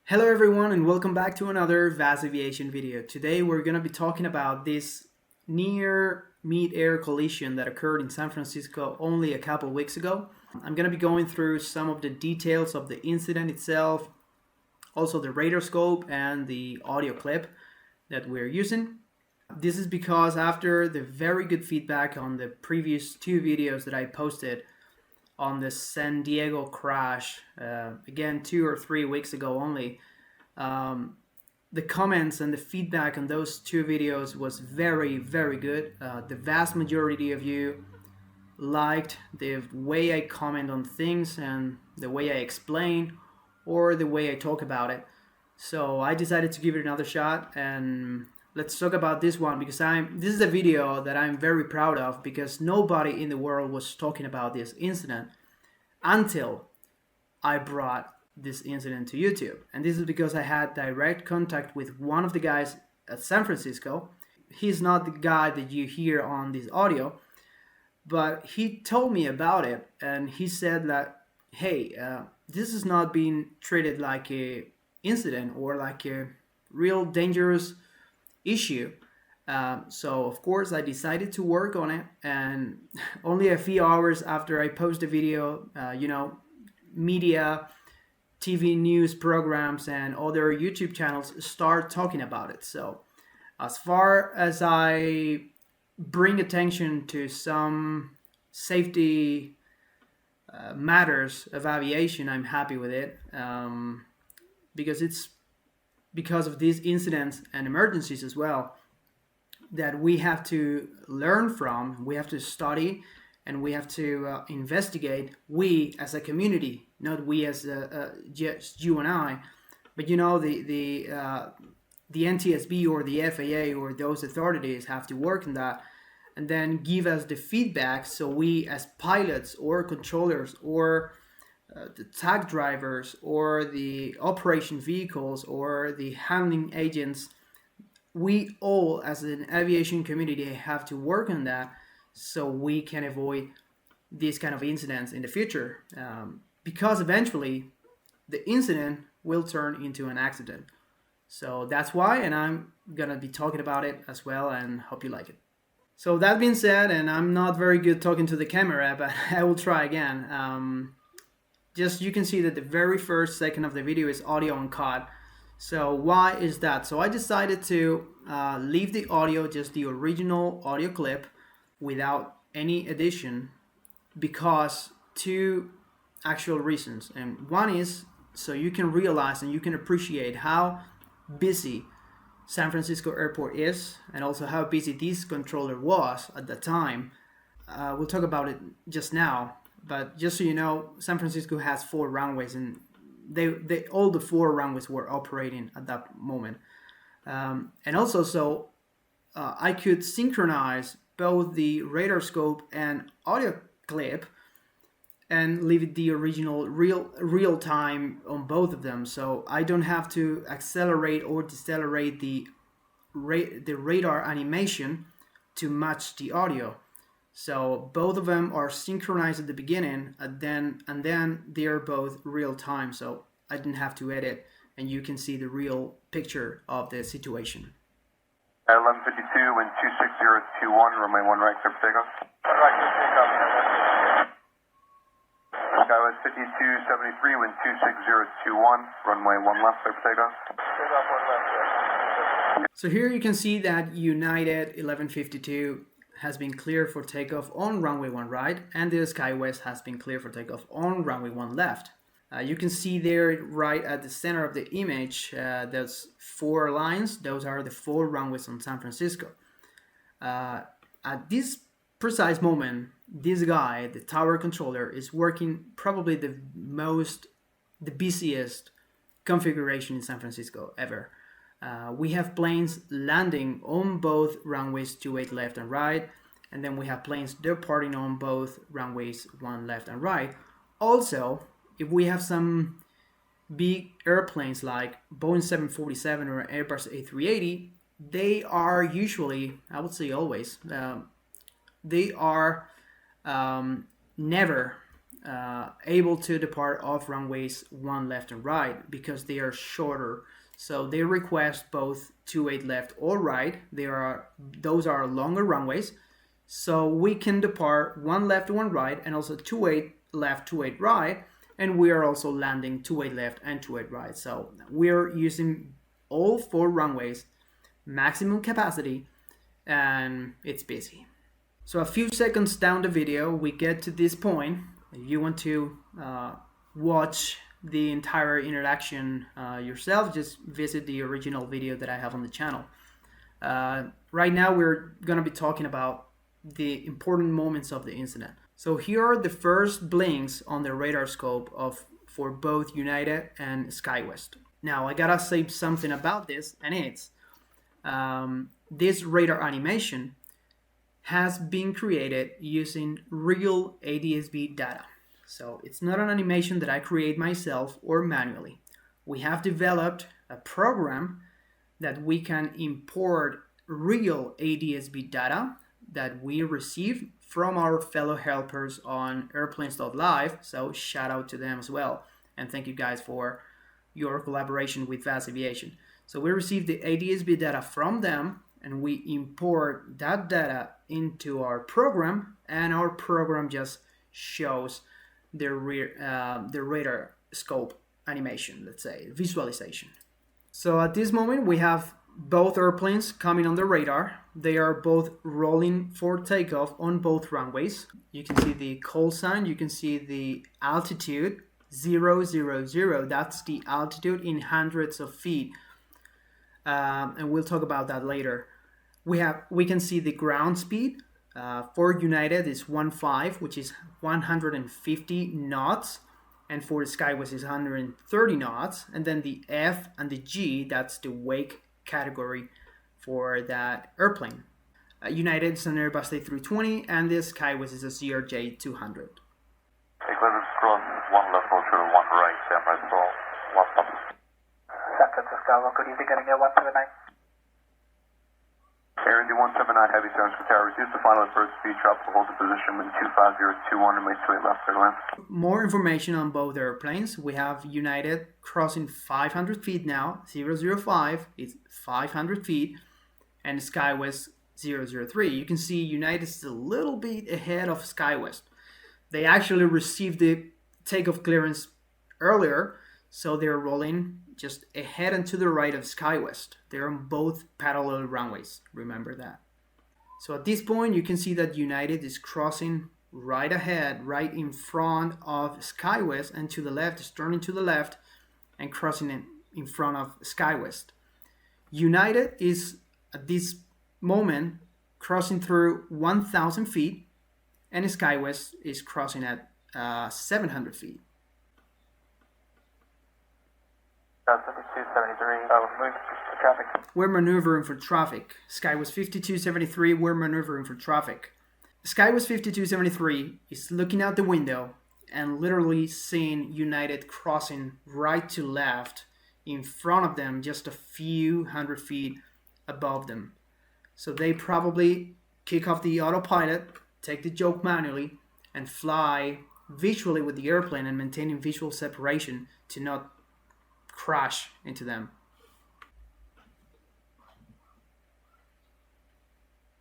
Hello everyone and welcome back to another VASAviation video. Today we're going to be talking about this near mid-air collision that occurred in San Francisco only a couple weeks ago. I'm going to be going through some of the details of the incident itself, also the radar scope and the audio clip that we're using. This is because after the very good feedback on the previous two videos that I posted on the San Diego crash, again 2 or 3 weeks ago only, the comments and the feedback on those two videos was very good. The vast majority of you liked the way I comment on things and the way I explain or the way I talk about it. So I decided to give it another shot, and let's talk about this one because this is a video that I'm very proud of because nobody in the world was talking about this incident until I brought this incident to YouTube. And this is because I had direct contact with one of the guys at San Francisco. He's not the guy that you hear on this audio, but he told me about it, and he said that, hey, this is not being treated like a incident or like a real dangerous issue. So of course I decided to work on it, and only a few hours after I post the video, media, TV news programs and other YouTube channels start talking about it. So as far as I bring attention to some safety matters of aviation, I'm happy with it, because it's because of these incidents and emergencies as well that we have to learn from, we have to study, and we have to investigate. We as a community, not we as just you and I, but the NTSB or the FAA or those authorities have to work on that and then give us the feedback, so we as pilots or controllers or the tag drivers or the operation vehicles or the handling agents, we all as an aviation community have to work on that so we can avoid these kind of incidents in the future, because eventually the incident will turn into an accident. So that's why, and I'm gonna be talking about it as well, and hope you like it. So that being said, and I'm not very good talking to the camera, but I will try again. Just you can see that the very first second of the video is audio uncut. So why is that? So I decided to leave the audio, just the original audio clip, without any addition, because two actual reasons. And one is so you can realize and you can appreciate how busy San Francisco airport is, and also how busy this controller was at the time. We'll talk about it just now, but just so you know, San Francisco has 4 runways, and they all the 4 runways were operating at that moment. And also, so I could synchronize both the radar scope and audio clip and leave it the original real time on both of them, so I don't have to accelerate or decelerate the radar animation to match the audio. So both of them are synchronized at the beginning, and then they're both real time, so I didn't have to edit, and you can see the real picture of the situation. At 11:52, wind 26021, runway 1 right, clear for takeoff. Right, clear for takeoff. Skywest 5273, wind 26021, runway 1 left, clear for takeoff. Takeoff 1 left, sir. So here you can see that United 1152 has been clear for takeoff on runway 1 right, and the SkyWest has been clear for takeoff on runway 1 left. You can see there right at the center of the image, there's 4 lines. Those are the 4 runways on San Francisco. At this precise moment, this guy, the tower controller, is working probably the busiest configuration in San Francisco ever. We have planes landing on both runways 28 left and right, and then we have planes departing on both runways 1 left and right. Also, if we have some big airplanes like Boeing 747 or Airbus A380, they are usually, I would say always, they are never able to depart off runways 1 left and right because they are shorter. So they request both 28 left or right. Those are longer runways. So we can depart 1 left, 1 right, and also 28 left, 28 right. And we are also landing 28 left and 28 right. So we're using all 4 runways, maximum capacity, and it's busy. So a few seconds down the video, we get to this point. If you want to watch the entire interaction yourself, just visit the original video that I have on the channel. Right now we're going to be talking about the important moments of the incident. So here are the first blinks on the radar scope for both United and SkyWest. Now I gotta say something about this, and it's this radar animation has been created using real ADS-B data. So it's not an animation that I create myself or manually. We have developed a program that we can import real ADS-B data that we receive from our fellow helpers on Airplanes.Live. So shout out to them as well. And thank you guys for your collaboration with VASAviation. So we receive the ADS-B data from them, and we import that data into our program, and our program just shows the radar scope animation, let's say, visualization. So at this moment, we have both airplanes coming on the radar. They are both rolling for takeoff on both runways. You can see the call sign, you can see the altitude, 000, that's the altitude in hundreds of feet. And we'll talk about that later. We can see the ground speed. For United is 15, which is 150 knots, and for SkyWest is 130 knots. And then the F and the G, that's the wake category for that airplane. United is an Airbus A320, and the SkyWest is a CRJ 200. Eclipse cross 1 left, hold short 1 right, San Francisco, 1 stop. San Francisco, good evening, getting at 179. Air India 179, heavy San Francisco Tower, reduce the final first speed, drop to hold the position with 25021 and make 28 left, clear land. More information on both airplanes. We have United crossing 500 feet now, 005 is 500 feet, and SkyWest 003. You can see United is a little bit ahead of SkyWest. They actually received the takeoff clearance earlier, so they're rolling just ahead and to the right of SkyWest. They're on both parallel runways, remember that. So at this point, you can see that United is crossing right ahead, right in front of SkyWest, and to the left, is turning to the left and crossing in front of SkyWest. United is, at this moment, crossing through 1,000 feet, and SkyWest is crossing at 700 feet. 5273, moving for traffic. We're maneuvering for traffic. SkyWest 5273, we're maneuvering for traffic. SkyWest 5273 is looking out the window and literally seeing United crossing right to left in front of them, just a few hundred feet above them. So they probably kick off the autopilot, take the joke manually, and fly visually with the airplane and maintaining visual separation to not crash into them.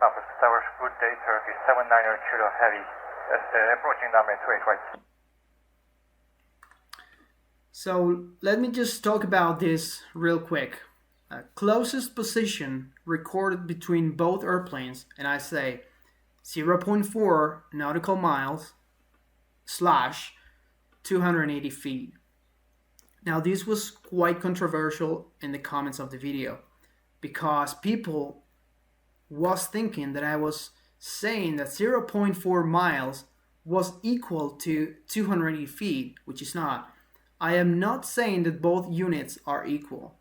Office Tower, good day, Turkey 790 Kilo Heavy, approaching runway 28 right. So let me just talk about this real quick. Closest position recorded between both airplanes, and I say 0.4 nautical miles / 280 feet. Now this was quite controversial in the comments of the video because people was thinking that I was saying that 0.4 miles was equal to 280 feet, which is not. I am not saying that both units are equal.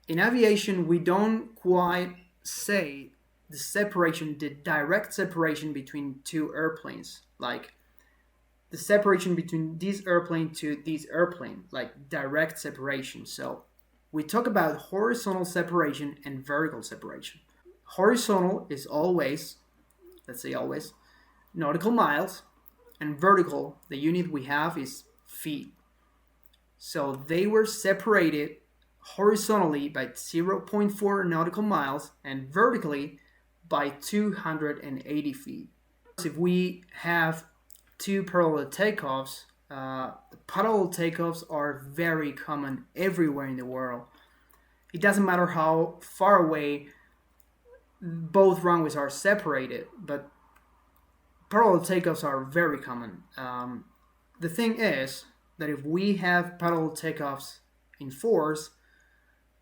In aviation, we don't quite say the separation, the direct separation between two airplanes, like the separation between this airplane to this airplane, like direct separation. So we talk about horizontal separation and vertical separation. Horizontal is always, let's say always, nautical miles, and vertical, the unit we have is feet. So they were separated horizontally by 0.4 nautical miles and vertically by 280 feet. If we have two parallel takeoffs, parallel takeoffs are very common everywhere in the world. It doesn't matter how far away both runways are separated, but parallel takeoffs are very common. The thing is that if we have parallel takeoffs in force,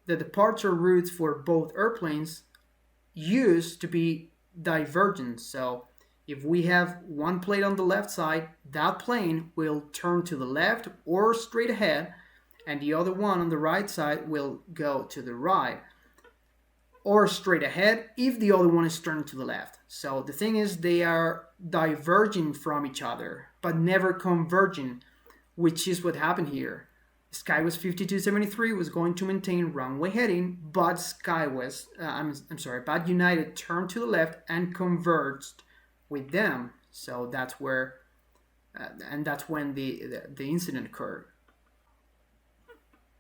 the departure routes for both airplanes used to be divergent. So if we have one plane on the left side, that plane will turn to the left or straight ahead, and the other one on the right side will go to the right or straight ahead if the other one is turning to the left. So the thing is, they are diverging from each other but never converging, which is what happened here. SkyWest 5273 was going to maintain runway heading, but but United turned to the left and converged with them. So that's where, and that's when the incident occurred.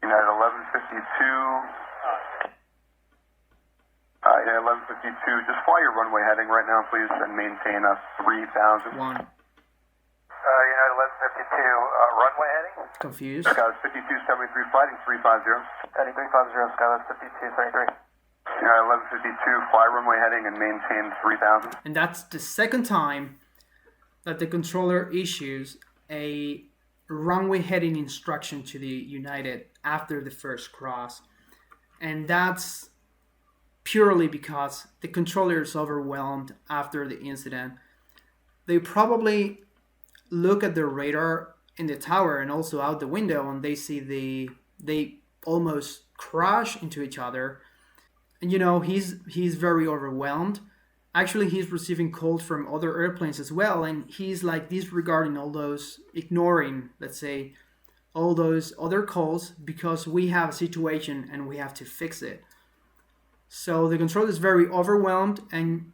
United 1152. United 1152. Just fly your runway heading right now, please, and maintain a 3000. One. United 1152, runway heading. Confused. Skywest 5273, flighting 350. Heading 350, Skywest 5273. United 1152, fly runway heading and maintain 3000. And that's the second time that the controller issues a runway heading instruction to the United after the first cross. And that's purely because the controller is overwhelmed after the incident. They probably look at the radar in the tower and also out the window, and they see they almost crash into each other. And he's very overwhelmed. Actually, he's receiving calls from other airplanes as well, and he's like disregarding all those, ignoring, let's say, all those other calls because we have a situation and we have to fix it. So the controller is very overwhelmed and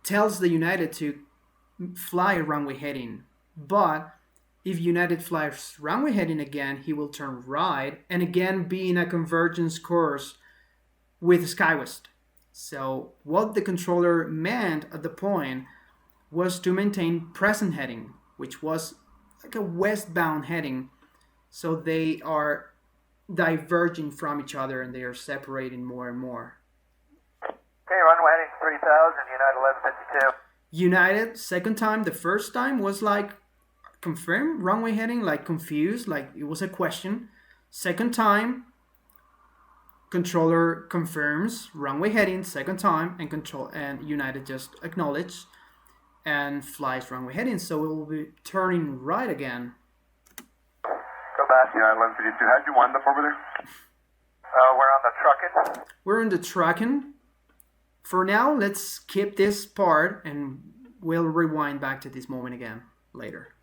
tells the United to fly runway heading. But if United flies runway heading again, he will turn right and again be in a convergence course with SkyWest. So what the controller meant at the point was to maintain present heading, which was like a westbound heading. So they are diverging from each other and they are separating more and more. Okay, runway heading 3000, United 1152. United, second time, the first time was like confirmed runway heading, like confused, like it was a question. Second time, controller confirms runway heading second time, and United just acknowledged and flies runway heading. So it will be turning right again. Go back. United 1152, how'd you wind up over there? We're on the trucking. We're in the tracking. For now, let's skip this part and we'll rewind back to this moment again later.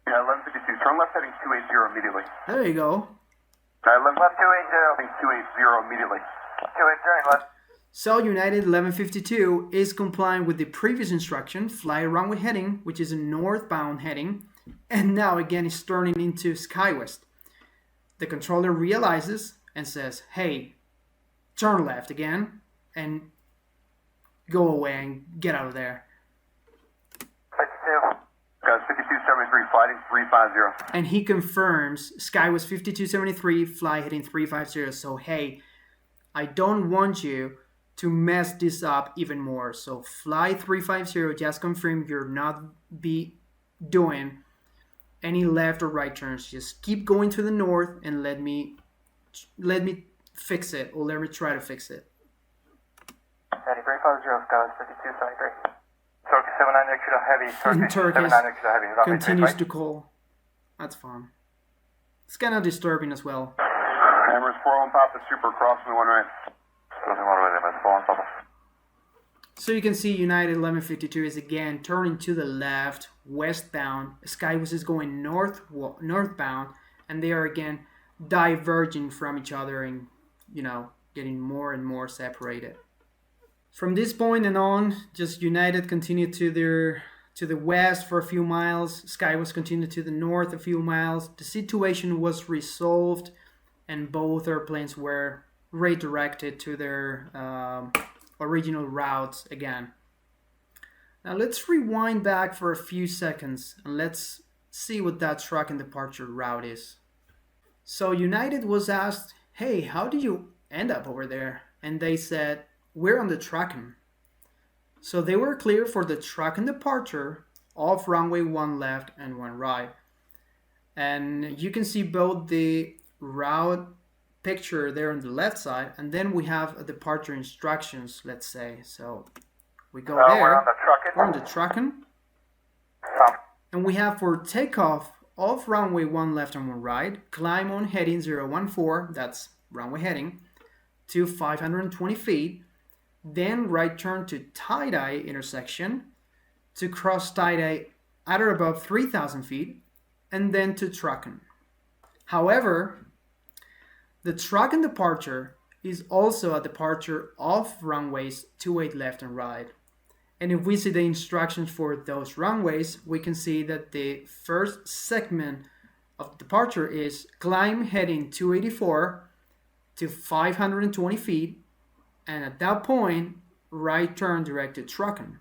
Yeah, 1152, turn left heading 280 immediately. There you go. Left 280. 280 immediately. 280, left. So United 1152 is complying with the previous instruction, fly runway heading, which is a northbound heading, and now again is turning into SkyWest. The controller realizes and says, hey, turn left again and go away and get out of there. 52. Guys, 5273, fighting 350. And he confirms SkyWest 5273, fly heading 350. So, hey, I don't want you to mess this up even more. So, fly 350, just confirm you're not be doing any left or right turns. Just keep going to the north and let me fix it, or let me try to fix it. Heading 350, Skywest 5273. Turkish 79 extra heavy. In Turkish, 79 extra heavy. continues to call. That's fun. It's kind of disturbing as well. Hammers 4 on top, the super crossing one right. Crossing one right, Hammers 4 on top. So you can see United 1152 is again turning to the left, westbound. SkyWest is going northbound, and they are again diverging from each other and, getting more and more separated. From this point and on, just United continued to to the west for a few miles. Sky was continued to the north a few miles. The situation was resolved, and both airplanes were redirected to their original routes again. Now let's rewind back for a few seconds and let's see what that tracking departure route is. So United was asked, hey, how did you end up over there? And they said, we're on the tracking. So they were clear for the tracking departure off runway 1 left and 1 right. And you can see both the route picture there on the left side, and then we have departure instructions, let's say. So we go there, we're on the tracking. we're on the tracking, and we have for takeoff off runway 1 left and 1 right, climb on heading 014, that's runway heading, to 520 feet, then right turn to tie-dye intersection, to cross tie-dye at or above 3,000 feet, and then to tracking. However, the tracking departure is also a departure off runways 28 left and right. And if we see the instructions for those runways, we can see that the first segment of departure is climb heading 284 to 520 feet, and at that point, right turn directed tracking.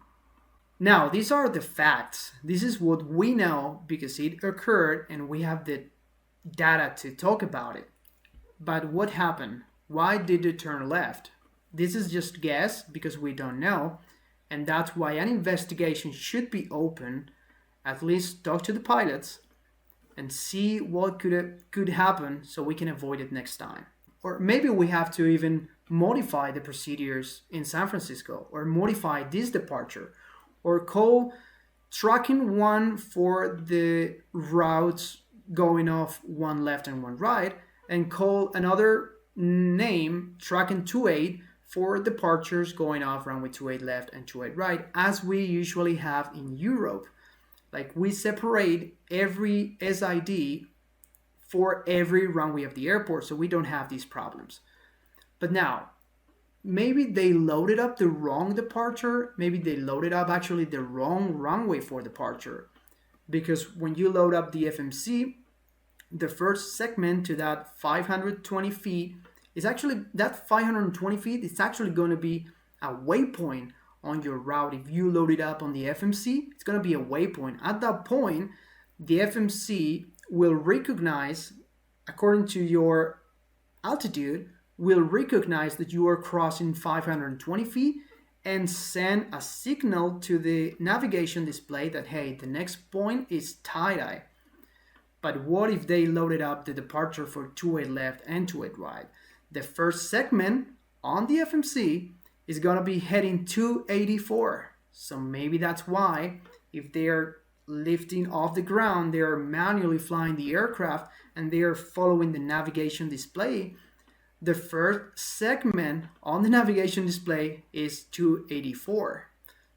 Now, these are the facts. This is what we know because it occurred and we have the data to talk about it. But what happened? Why did it turn left? This is just guess because we don't know, and that's why an investigation should be open. At least talk to the pilots and see what could happen so we can avoid it next time. Or maybe we have to even modify the procedures in San Francisco, or modify this departure, or call tracking 1 for the routes going off 1 left and 1 right, and call another name tracking 28 for departures going off runway 28 left and 28 right, as we usually have in Europe. Like, we separate every SID for every runway of the airport, so we don't have these problems. But now, maybe they loaded up the wrong departure. Maybe they loaded up actually the wrong runway for departure. Because when you load up the FMC, the first segment to that 520 feet is actually, that 520 feet is actually going to be a waypoint on your route. If you load it up on the FMC, it's going to be a waypoint. At that point, the FMC will recognize, according to your altitude, will recognize that you are crossing 520 feet and send a signal to the navigation display that, hey, the next point is tie-dye. But what if they loaded up the departure for 28 left and 28 right? The first segment on the FMC is going to be heading 284. So maybe that's why, if they're lifting off the ground, they are manually flying the aircraft and they are following the navigation display, the first segment on the navigation display is 284.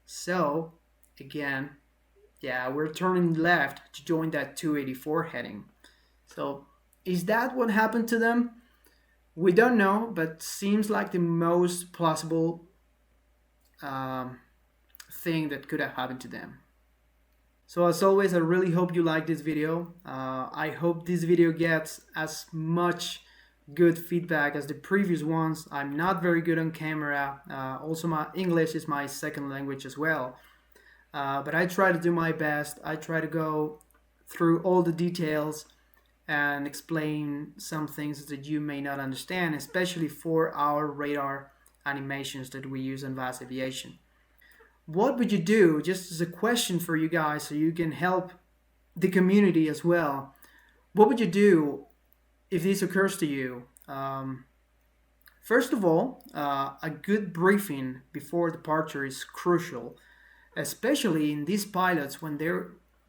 So again, yeah, we're turning left to join that 284 heading. So is that what happened to them? We don't know, but seems like the most plausible thing that could have happened to them. So as always, I really hope you like this video. I hope this video gets as much good feedback as the previous ones. I'm not very good on camera. Also, my English is my second language as well. But I try to do my best. I try to go through all the details and explain some things that you may not understand, especially for our radar animations that we use in VASAviation. What would you do, just as a question for you guys so you can help the community as well, what would you do if this occurs to you? First of all, a good briefing before departure is crucial, especially in these pilots when they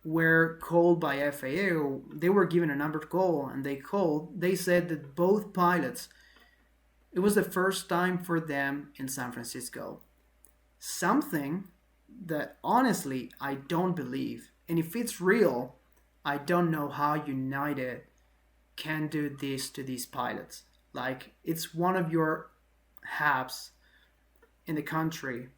were called by FAA, or they were given a numbered call and they said that both pilots, it was the first time for them in San Francisco. Something that honestly I don't believe. And if it's real, I don't know how United can do this to these pilots. Like, it's one of your hubs in the country.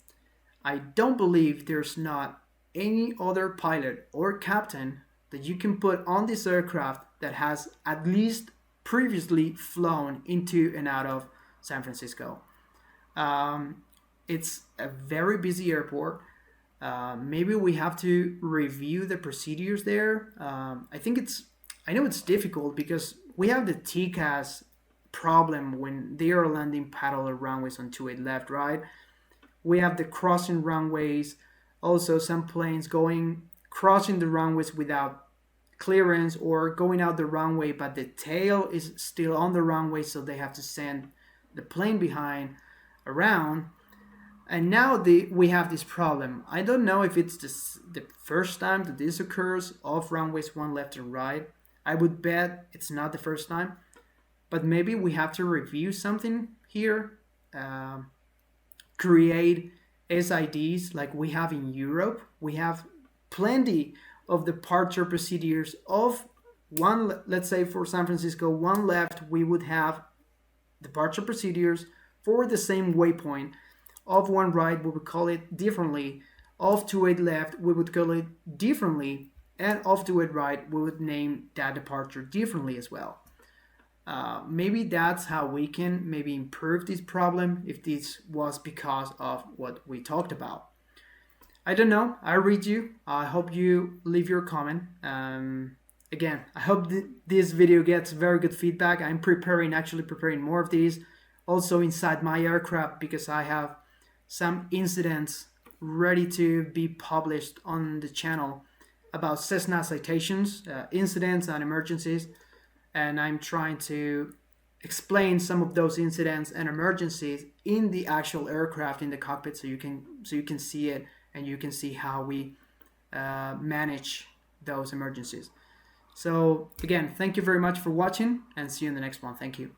I don't believe there's not any other pilot or captain that you can put on this aircraft that has at least previously flown into and out of San Francisco. It's a very busy airport. Maybe we have to review the procedures there. I know it's difficult because we have the TCAS problem when they are landing parallel runways on 28 left, right? We have the crossing runways. Also, some planes crossing the runways without clearance or going out the runway, but the tail is still on the runway, so they have to send the plane behind around. And now we have this problem. I don't know if it's the first time that this occurs off runways 1 left and right. I would bet it's not the first time, but maybe we have to review something here. Create SIDs like we have in Europe. We have plenty of departure procedures of one, let's say for San Francisco, 1 left, we would have departure procedures for the same waypoint. Of 1 right, we would call it differently. Of 28 left, we would call it differently. And of 28 right, we would name that departure differently as well. Maybe that's how we can maybe improve this problem if this was because of what we talked about. I don't know. I read you. I hope you leave your comment. Again, I hope this video gets very good feedback. I'm actually preparing more of these also inside my aircraft because I have some incidents ready to be published on the channel about Cessna citations, incidents and emergencies. And I'm trying to explain some of those incidents and emergencies in the actual aircraft in the cockpit so you can see it and you can see how we manage those emergencies. So again, thank you very much for watching and see you in the next one. Thank you.